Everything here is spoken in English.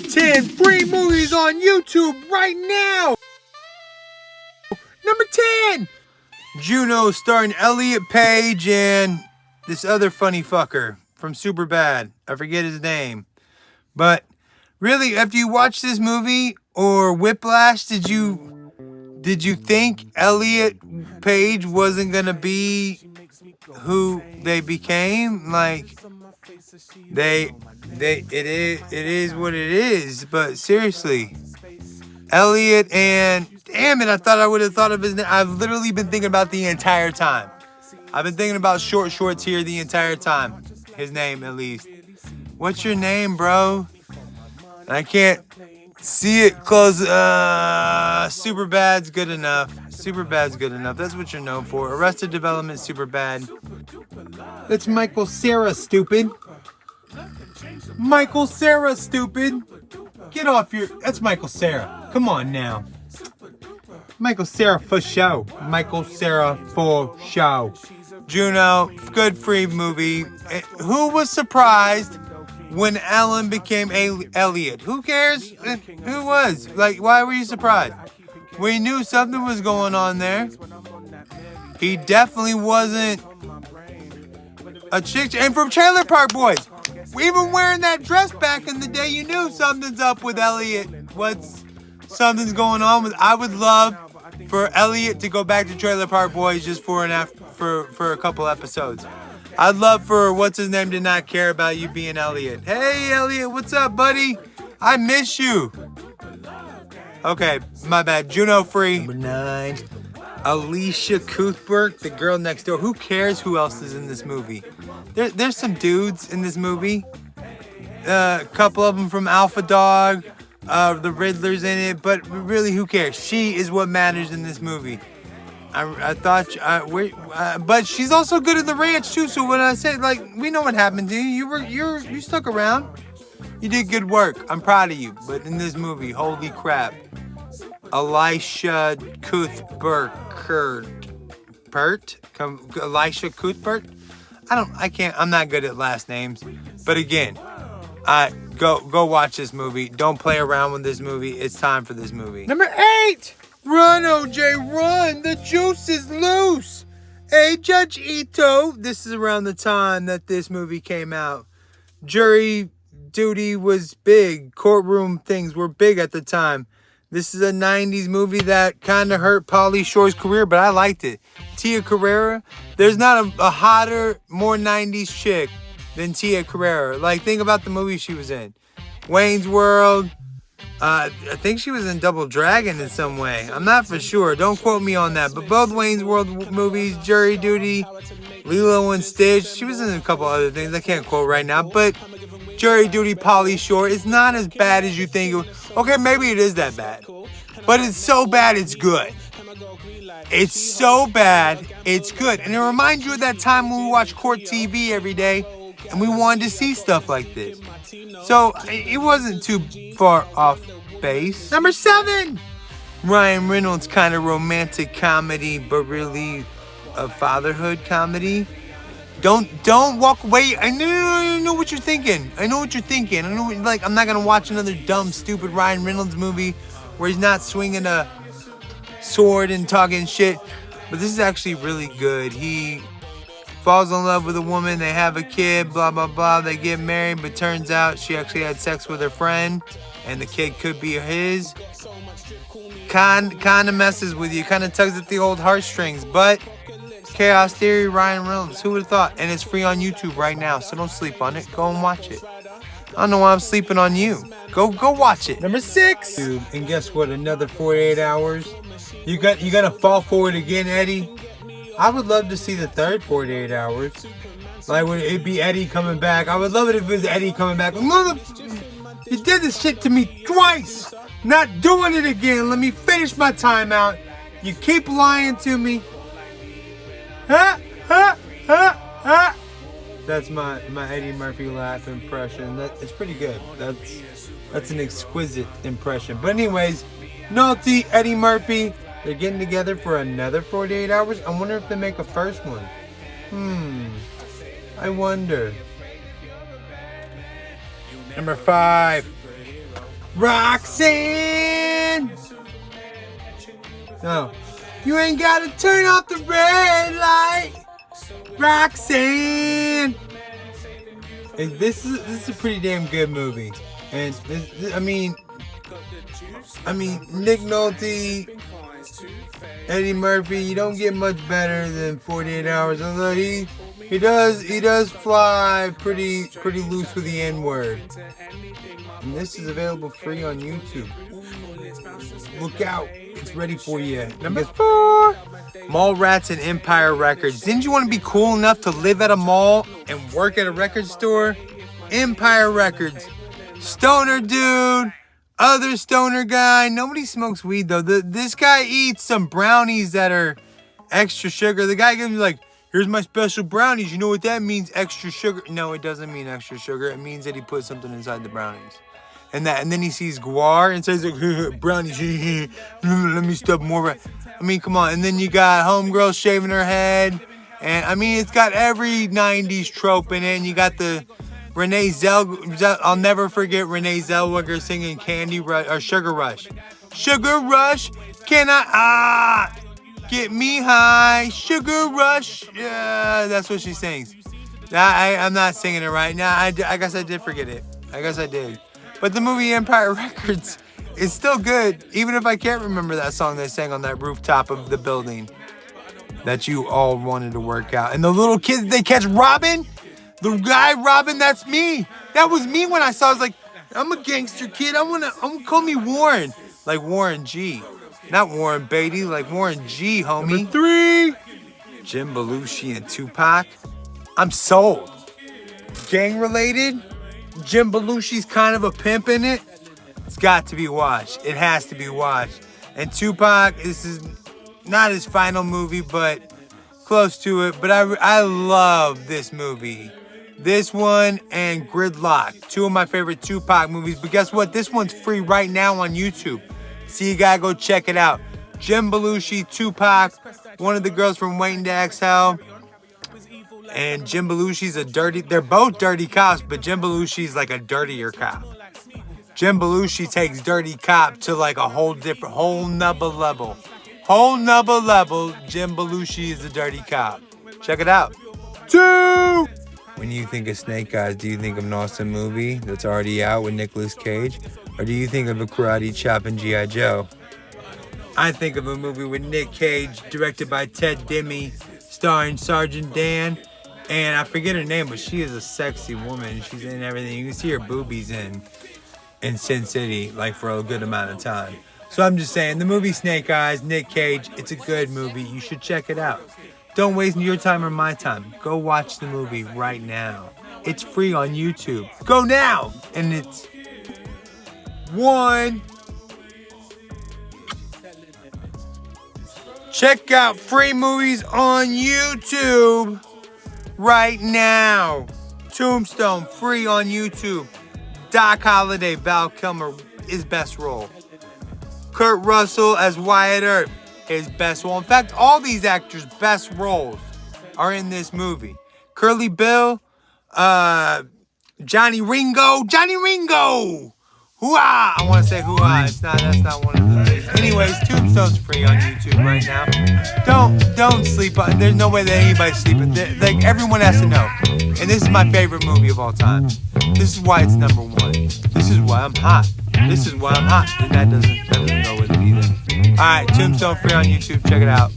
10 free movies on YouTube right now. Number 10, Juno, starring Elliot Page and this other funny fucker from Superbad. I forget his name. But really, after you watch this movie or Whiplash, did you think Elliot Page wasn't gonna be who they became? Like, it is what it is. But seriously, Elliot and damn it, I thought I would have thought of his name. I've literally been thinking about the entire time. I've been thinking about shorts here the entire time. His name, at least. What's your name, bro? I can't see it close. Superbad's good enough. Superbad's good enough. That's what you're known for. Arrested Development, Superbad. That's Michael Cera, stupid. Michael Cera, stupid. Get off your... That's Michael Cera. Come on now. Michael Cera for show. Michael Cera for show. Juno, good free movie. Who was surprised when Alan became Elliot? Who cares? Who was? Like, why were you surprised? We knew something was going on there. He definitely wasn't a chick. And from Trailer Park Boys, even wearing that dress back in the day, you knew something's up with Elliot. Something's going on with... I would love for Elliot to go back to Trailer Park Boys just for a couple episodes. I'd love for what's his name to not care about you being Elliot. Hey Elliot, what's up, buddy? I miss you. Okay, my bad. Juno free. Number 9. Alicia Cuthbert, the girl next door. Who cares who else is in this movie? There's some dudes in this movie. A couple of them from Alpha Dog. The Riddler's in it, but really, who cares? She is what matters in this movie. I thought, but she's also good at the ranch too. So when I say, like, we know what happened to you. You stuck around. You did good work. I'm proud of you. But in this movie, holy crap, Alicia Cuthbert. Alicia Cuthbert. I'm not good at last names. But again, go watch this movie. Don't play around with this movie. It's time for this movie. Number 8. Run, OJ, run. The juice is loose. Hey, Judge Ito. This is around the time that this movie came out. Jury duty was big. Courtroom things were big at the time. This is a 90s movie that kind of hurt Pauly Shore's career, but I liked it. Tia Carrere. There's not a hotter, more 90s chick than Tia Carrere. Like, think about the movie she was in. Wayne's World. I think she was in Double Dragon in some way. I'm not for sure. Don't quote me on that. But both Wayne's World movies, Jury Duty, Lilo and Stitch. She was in a couple other things. I can't quote right now. But Jury Duty, Pauly Shore. It's not as bad as you think. Okay, maybe it is that bad. But it's so bad, it's good. It's so bad, it's good. And it reminds you of that time when we watched Court TV every day and we wanted to see stuff like this. So it wasn't too far off base. Number 7, Ryan Reynolds, kind of romantic comedy, but really a fatherhood comedy. Don't walk away. I know what you're thinking. I know, I'm not gonna watch another dumb, stupid Ryan Reynolds movie where he's not swinging a sword and talking shit. But this is actually really good. He falls in love with a woman, they have a kid, blah, blah, blah. They get married, but turns out she actually had sex with her friend, and the kid could be his. Kind of messes with you, kind of tugs at the old heartstrings, but Chaos Theory, Ryan Reynolds, who would have thought? And it's free on YouTube right now, so don't sleep on it. Go and watch it. I don't know why I'm sleeping on you. Go watch it. Number 6. Dude, and guess what? Another 48 hours. You gonna fall for it again, Eddie? I would love to see the third 48 hours. Like, would it be Eddie coming back? I would love it if it was Eddie coming back. You did this shit to me twice. Not doing it again. Let me finish my timeout. You keep lying to me. That's my Eddie Murphy laugh impression. It's pretty good. That's an exquisite impression. But anyways, Naughty, Eddie Murphy, they're getting together for another 48 hours. I wonder if they make a first one. I wonder. Number 5. Roxanne. No. You ain't gotta turn off the red light. Roxanne. This is a pretty damn good movie. And I mean Nick Nolte, Eddie Murphy, you don't get much better than 48 Hours. Although he does fly pretty loose with the N-word. And this is available free on YouTube. Look out. It's ready for you. Number 4. Mallrats and Empire Records. Didn't you want to be cool enough to live at a mall and work at a record store? Empire Records. Stoner dude. Other stoner guy. Nobody smokes weed though. This guy eats some brownies that are extra sugar. The guy gives me like, here's my special brownies. You know what that means? Extra sugar. No, it doesn't mean extra sugar. It means that he put something inside the brownies. And then he sees guar and says like, brownies. Let me stuff more. I mean, come on. And then you got homegirl shaving her head. And I mean, it's got every 90s trope in it. And you got the Renee Zellweger. I'll never forget Renee Zellweger singing Candy Rush or Sugar Rush. Sugar Rush, can I get me high? Sugar Rush. Yeah, that's what she sings. I'm not singing it right now. I guess I did forget it. I guess I did. But the movie Empire Records is still good, even if I can't remember that song they sang on that rooftop of the building that you all wanted to work out. And the little kids they catch robbing, the guy robbing, that's me. That was me when I saw. I was like, I'm a gangster kid. I'm gonna call me Warren, like Warren G, not Warren Beatty, like Warren G, homie. Number 3, Jim Belushi and Tupac. I'm sold. Gang related. Jim Belushi's kind of a pimp in it. It's got to be watched. It has to be watched. And Tupac, this is not his final movie, but close to it. But I love this movie. This one and Gridlock. 2 of my favorite Tupac movies. But guess what? This one's free right now on YouTube. So you gotta go check it out. Jim Belushi, Tupac, one of the girls from Waiting to Exhale. And Jim Belushi's they're both dirty cops, but Jim Belushi's like a dirtier cop. Jim Belushi takes dirty cop to like a whole nubber level. Jim Belushi is a dirty cop. Check it out. 2. When you think of Snake Eyes, do you think of an awesome movie that's already out with Nicolas Cage? Or do you think of a karate chop in G.I. Joe? I think of a movie with Nick Cage, directed by Ted Demme, starring Sergeant Dan. And I forget her name, but she is a sexy woman. She's in everything. You can see her boobies in Sin City, like for a good amount of time. So I'm just saying, the movie Snake Eyes, Nick Cage, it's a good movie. You should check it out. Don't waste your time or my time. Go watch the movie right now. It's free on YouTube. Go now! And it's 1. Check out free movies on YouTube right now. Tombstone, free on YouTube. Doc Holliday, Val Kilmer, his best role. Kurt Russell as Wyatt Earp, his best role. In fact, all these actors' best roles are in this movie. Curly Bill, Johnny Ringo. Hoo-ah! I want to say hoo-ah. That's not one of the things. Anyways, Tombstone's free on YouTube right now. Don't sleep on. There's no way that anybody's sleeping. Like everyone has to know. And this is my favorite movie of all time. This is why it's number 1. This is why I'm hot. And that doesn't go with it either. All right, Tombstone free on YouTube. Check it out.